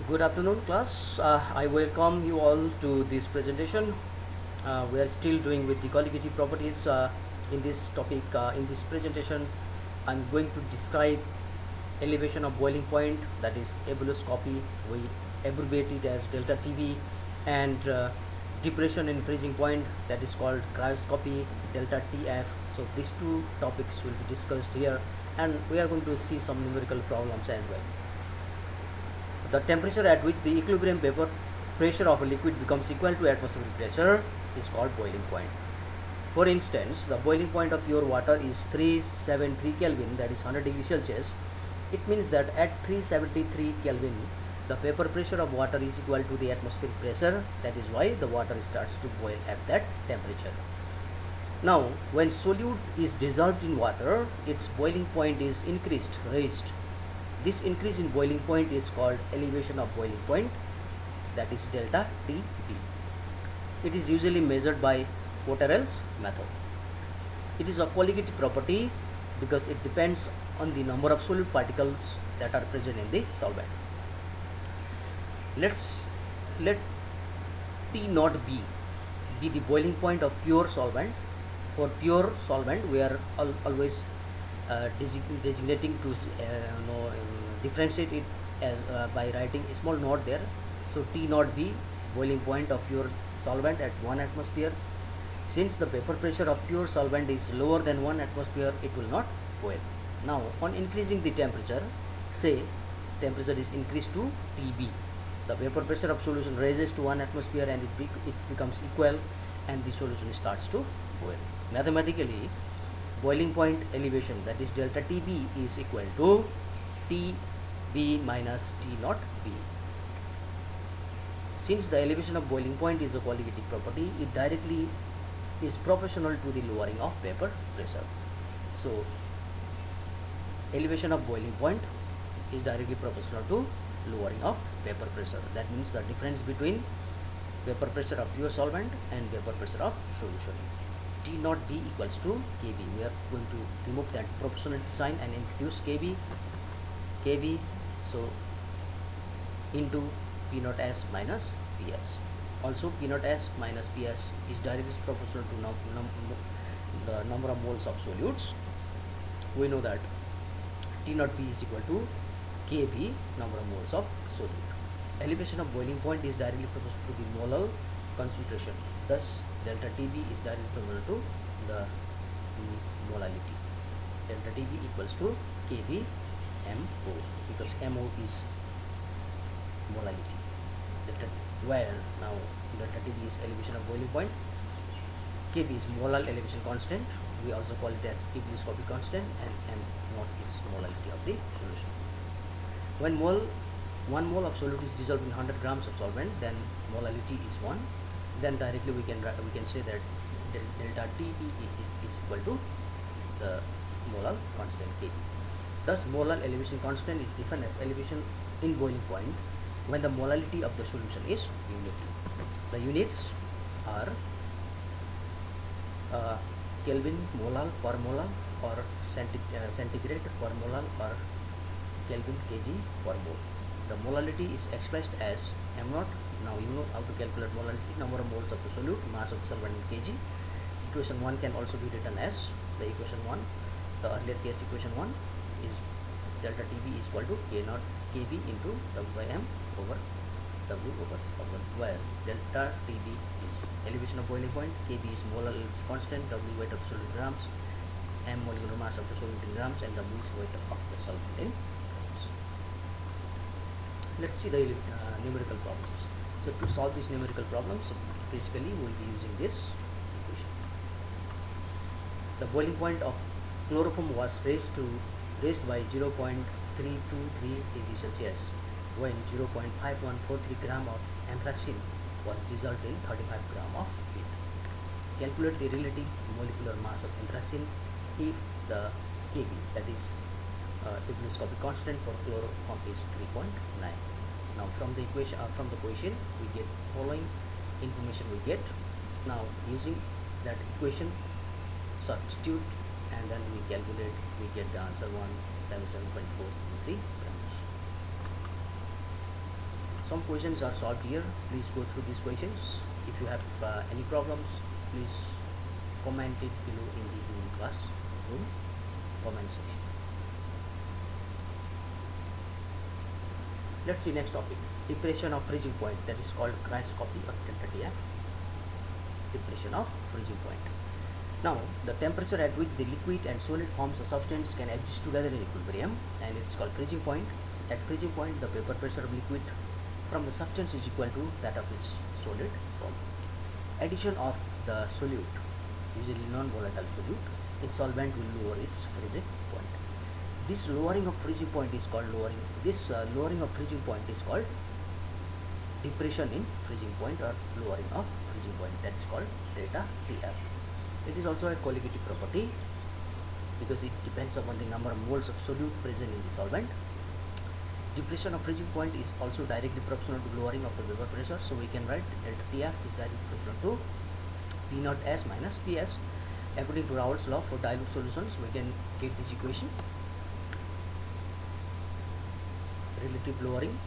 Good afternoon, class. I welcome you all to this presentation. We are still doing with the colligative properties. In this topic, in this presentation, I'm going to describe elevation of boiling point, that is ebullioscopy. We abbreviate it as delta TV, and depression in freezing point, that is called cryoscopy, delta TF. So these two topics will be discussed here, and we are going to see some numerical problems as well. The temperature at which the equilibrium vapor pressure of a liquid becomes equal to atmospheric pressure is called boiling point. For instance, the boiling point of pure water is 373 Kelvin, that is 100 degrees Celsius. It means that at 373 Kelvin, the vapor pressure of water is equal to the atmospheric pressure. That is why the water starts to boil at that temperature. Now, when solute is dissolved in water, its boiling point is raised. This increase in boiling point is called elevation of boiling point, that is delta TB. It is usually measured by Potterell's method. It is a colligative property because it depends on the number of solute particles that are present in the solvent. Let T naught B be the boiling point of pure solvent. For pure solvent, we are always designating to differentiate it as by writing a small note there. So T naught B, boiling point of pure solvent at 1 atmosphere. Since the vapor pressure of pure solvent is lower than 1 atmosphere, it will not boil. Now, on increasing the temperature, say temperature is increased to TB, the vapor pressure of solution raises to 1 atmosphere and it becomes equal, and the solution starts to boil. Mathematically, boiling point elevation, that is delta TB, is equal to TB minus T naught B. Since the elevation of boiling point is a colligative property, it directly is proportional to the lowering of vapor pressure. So, elevation of boiling point is directly proportional to lowering of vapor pressure. That means the difference between vapor pressure of pure solvent and vapor pressure of solution. T naught B equals to Kb. We are going to remove that proportionality sign and introduce Kb. So into P naught S minus Ps. Also, P naught S minus Ps is directly proportional to the number of moles of solutes. We know that T naught B is equal to Kb, number of moles of solute. Elevation of boiling point is directly proportional to the molar concentration. Thus, delta Tb is directly proportional to the molality. Delta Tb equals to Kb Mo, because Mo is molality. Where now delta Tb is elevation of boiling point, Kb is molar elevation constant. We also call it as ebullioscopic constant, and M naught is molality of the solution. When 1 mole of solute is dissolved in 100 grams of solvent, then molality is 1. Then directly we can say that delta TB is equal to the molar constant Kb. Thus, molar elevation constant is defined as elevation in boiling point when the molality of the solution is unity. The units are Kelvin molar per molar, or centigrade per molar, or Kelvin kg per mole. The molality is expressed as M naught. Now you know how to calculate molality, number of moles of the solute, mass of the solvent in kg. Equation 1 can also be written as the equation 1. The earlier case equation 1 is delta Tb is equal to K naught Kb into W by M over W over where delta Tb is elevation of boiling point, Kb is molar constant, W weight of the solute in grams, M molecular mass of the solvent in grams, and W is weight of the solvent in grams. Let's see the numerical problems. So to solve these numerical problems, basically we will be using this equation. The boiling point of chloroform was raised by 0.323 degrees Celsius when 0.5143 gram of anthracene was dissolved in 35 gram of heat. Calculate the relative molecular mass of anthracene if the Kb, that is ebullioscopic constant for chloroform, is 3.9. Now from the equation, from the question, we get following information we get. Now using that equation, substitute, and then we calculate, we get the answer 177.423 grams. Some questions are solved here. Please go through these questions. If you have any problems, please comment it below in the classroom comment section. Let's see next topic. Depression of freezing point, that is called cryoscopy or delta TF. Depression of freezing point. Now, the temperature at which the liquid and solid forms of substance can exist together in equilibrium, and it's called freezing point. At freezing point, the vapor pressure of liquid from the substance is equal to that of its solid form. Addition of the solute, usually non-volatile solute, in solvent will lower its freezing point. This lowering of freezing point is called lowering of freezing point is called depression in freezing point or lowering of freezing point. That is called delta TF. It is also a colligative property because it depends upon the number of moles of solute present in the solvent. Depression of freezing point is also directly proportional to lowering of the vapor pressure, so we can write delta TF is directly proportional to P naught S minus PS. According to Raoult's law for dilute solutions, we can get this equation. Relative lowering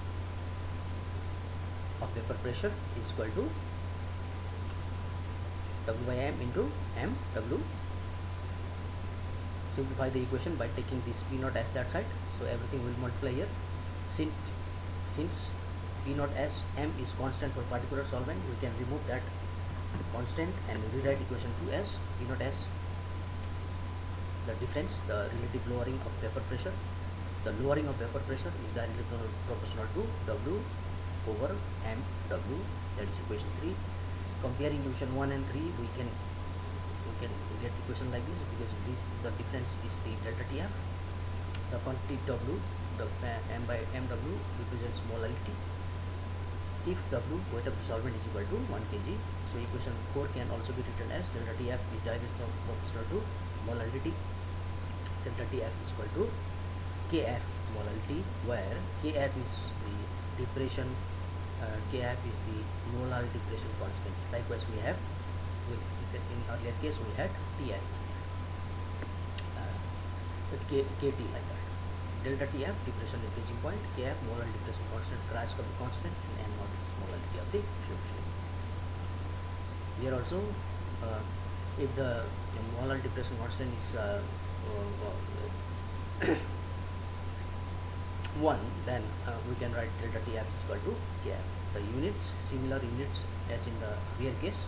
of vapor pressure is equal to W by M into M W. Simplify the equation by taking this P naught S that side, so everything will multiply here. Since P naught S M is constant for particular solvent, we can remove that constant and rewrite equation 2S. P naught S, the difference, the relative lowering of vapor pressure. The lowering of vapor pressure is directly proportional to W over M W. That is equation 3. Comparing equation 1 and 3, we can get equation like this, because the difference is the delta TF. The quantity W, the M by MW represents molality. If W, weight of the solvent, is equal to 1 kg, so equation 4 can also be written as delta TF is directly proportional to molality. Delta TF is equal to Kf molality, where Kf is the depression, Kf is the molar depression constant. Likewise, we have in earlier case we had Tf, Kt like that. Delta Tf, depression in freezing point, Kf molar depression constant, cryoscopic constant, and M naught is molality of the solution. Here also, if the molar depression constant is 1, then we can write delta TF is equal to Kf. The units, similar units as in the rear case.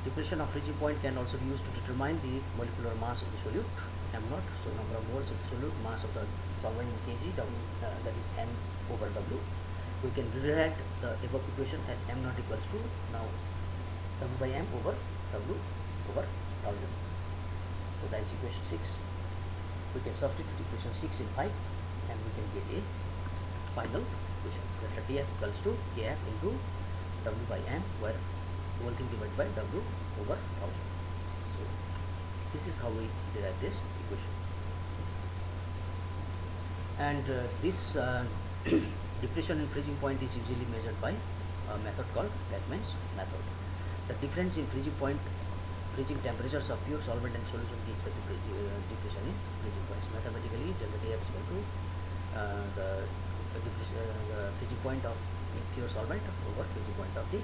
Depression of freezing point can also be used to determine the molecular mass of the solute, M naught, so number of moles of the solute, mass of the solvent in kg, W, that is M over W. We can rewrite the above equation as M naught equals to now W by M over W over 1000. So that is equation 6. We can substitute equation 6 in 5, and we can get a final equation. Delta TF equals to Kf into W by M, where whole thing divided by W over 1000. So this is how we derive this equation. And this depression in freezing point is usually measured by a method called Beckmann's method. The difference in freezing point, freezing temperatures of pure solvent and solution gives the depression in freezing points. Mathematically, delta TF is equal to the freezing point of pure solvent over freezing point of the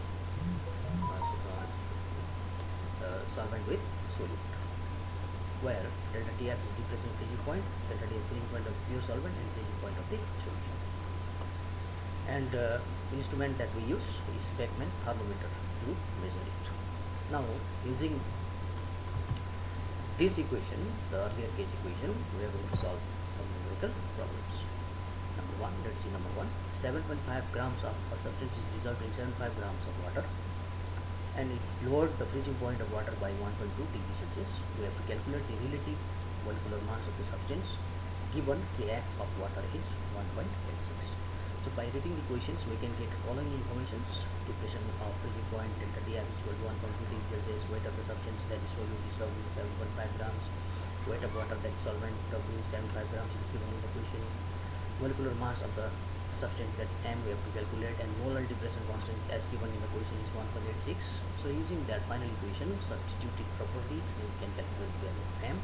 solvent with solute, where delta TF is depression freezing point, delta TF freezing point of pure solvent, and freezing point of the solution. And instrument that we use is Beckmann's thermometer to measure it. Now, using this equation, the earlier case equation, we are going to solve some numerical problems. Number 1, let's see number 1. 7.5 grams of a substance is dissolved in 75 grams of water, and it lowered the freezing point of water by 1.2 degrees Celsius. We have to calculate the relative molecular mass of the substance given Kf of water is 1.86. So by reading the equations, we can get following informations: depression of freezing point, delta TF is equal to 1.2 degrees Celsius, weight of the substance, that is solute, is W 7.5 grams, weight of water, that is solvent, W 75 grams, is given in the equation. Molecular mass of the substance, that is M, we have to calculate, and molar depression constant as given in the equation is 1.86. So using that final equation, substitute it properly, we can calculate the value of M,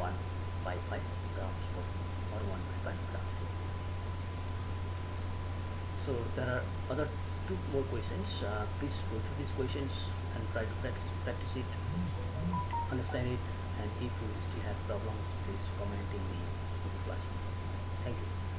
155 grams or 1.5 grams. So there are other two more questions. Please go through these questions and try to practice it, understand it, and if you still have problems, please comment in the classroom. Thank you.